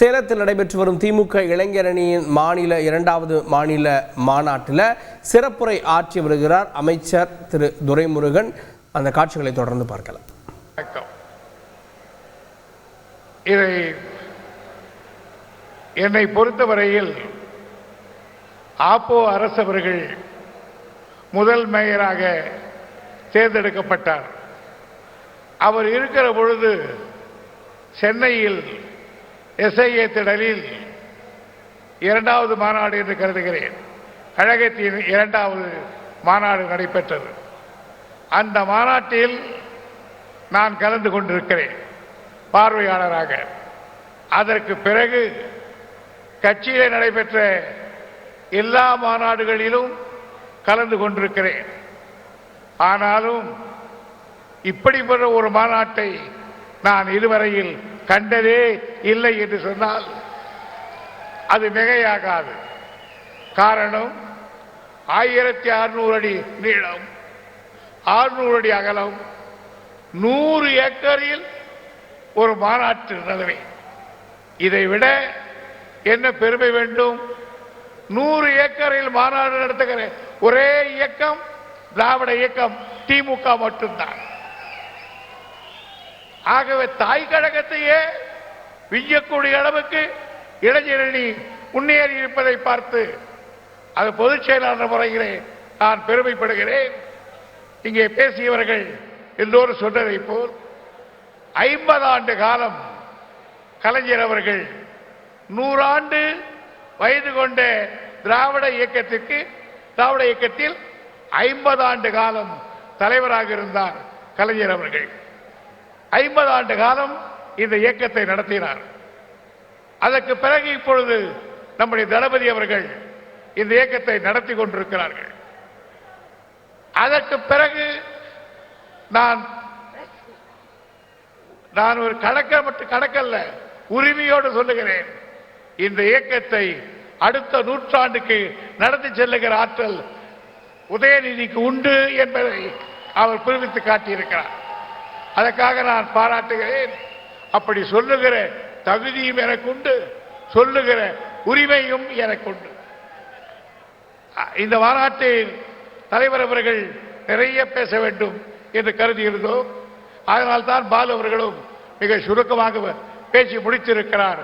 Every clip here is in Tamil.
சேலத்தில் நடைபெற்று வரும் திமுக இளைஞரணியின் இரண்டாவது மாநில மாநாட்டில் சிறப்புரை ஆற்றி வருகிறார் அமைச்சர் திரு துரைமுருகன். அந்த காட்சிகளை தொடர்ந்து பார்க்கலாம். இதை என்னை பொறுத்தவரையில் ஆப்போ அரசவர்கள் முதல் மேயராக தேர்ந்தெடுக்கப்பட்டார். அவர் இருக்கிற பொழுது சென்னையில் SIA திடலில் இரண்டாவது மாநாடு என்று கருதுகிறேன், கழகத்தின் இரண்டாவது மாநாடு நடைபெற்றது. அந்த மாநாட்டில் நான் கலந்து கொண்டிருக்கிறேன் பார்வையாளராக. அதற்கு பிறகு கட்சியில் நடைபெற்ற எல்லா மாநாடுகளிலும் கலந்து கொண்டிருக்கிறேன். ஆனாலும் இப்படிப்பட்ட ஒரு மாநாட்டை நான் இதுவரையில் கண்டதே இல்லை என்று சொன்னால் அது மிகையாகாது. காரணம், 1600 அடி நீளம், 600 அடி அகலம், 100 ஏக்கரில் ஒரு மாநாட்டு நிலைமை. இதை விட என்ன பெருமை வேண்டும்? 100 ஏக்கரில் மாநாடு நடத்துகிற ஒரே இயக்கம் திராவிட இயக்கம் திமுக மட்டும்தான். ஆகவே தாய் கழகத்தையே விஞ்சக்கூடிய அளவுக்கு இளைஞரணி முன்னேறி இருப்பதை பார்த்து அது பொதுச் செயலாளர் முறையிலே நான் பெருமைப்படுகிறேன். இங்கே பேசியவர்கள் எல்லோரும் சொன்னதை போல் 50 ஆண்டு காலம் கலைஞர் அவர்கள் 100 ஆண்டு வயது கொண்ட திராவிட இயக்கத்தில் 50 ஆண்டு காலம் தலைவராக இருந்தார் கலைஞர் அவர்கள். 50 ஆண்டு காலம் இந்த இயக்கத்தை நடத்தினார். அதற்கு பிறகு இப்பொழுது நம்முடைய தளபதி அவர்கள் இந்த இயக்கத்தை நடத்தி கொண்டிருக்கிறார்கள். அதற்கு பிறகு நான் ஒரு கணக்கல்ல உரிமையோடு சொல்லுகிறேன், இந்த இயக்கத்தை அடுத்த நூற்றாண்டுக்கு நடத்தி செல்லுகிற ஆற்றல் உதயநிதிக்கு உண்டு என்பதை அவர் புரிவித்து காட்டியிருக்கிறார். அதற்காக நான் பாராட்டுகிறேன். அப்படி சொல்லுகிற தகுதியும் எனக்குண்டு, சொல்லுகிற உரிமையும் எனக்குண்டு. இந்த மாநாட்டில் தலைவர் அவர்கள் நிறைய பேச வேண்டும் என்று கருதியிருந்தோம். அதனால்தான் பாலு அவர்களும் மிக சுருக்கமாக பேசி முடித்திருக்கிறார்.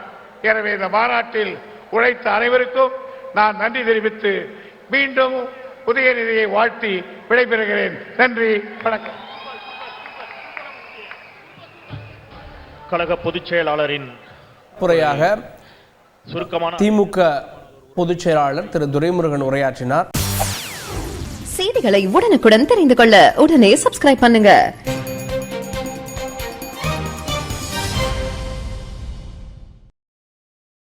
எனவே இந்த மாநாட்டில் உழைத்த அனைவருக்கும் நான் நன்றி தெரிவித்து மீண்டும் உதயநிதியை வாழ்த்தி விடைபெறுகிறேன். நன்றி, வணக்கம். கழக பொதுச் செயலாளரின் உரையாக சுருக்கமான திமுக பொதுச் செயலாளர் திரு துரைமுருகன் உரையாற்றினார். செய்திகளை உடனுக்குடன் தெரிந்து கொள்ள உடனே சப்ஸ்கிரைப் பண்ணுங்க.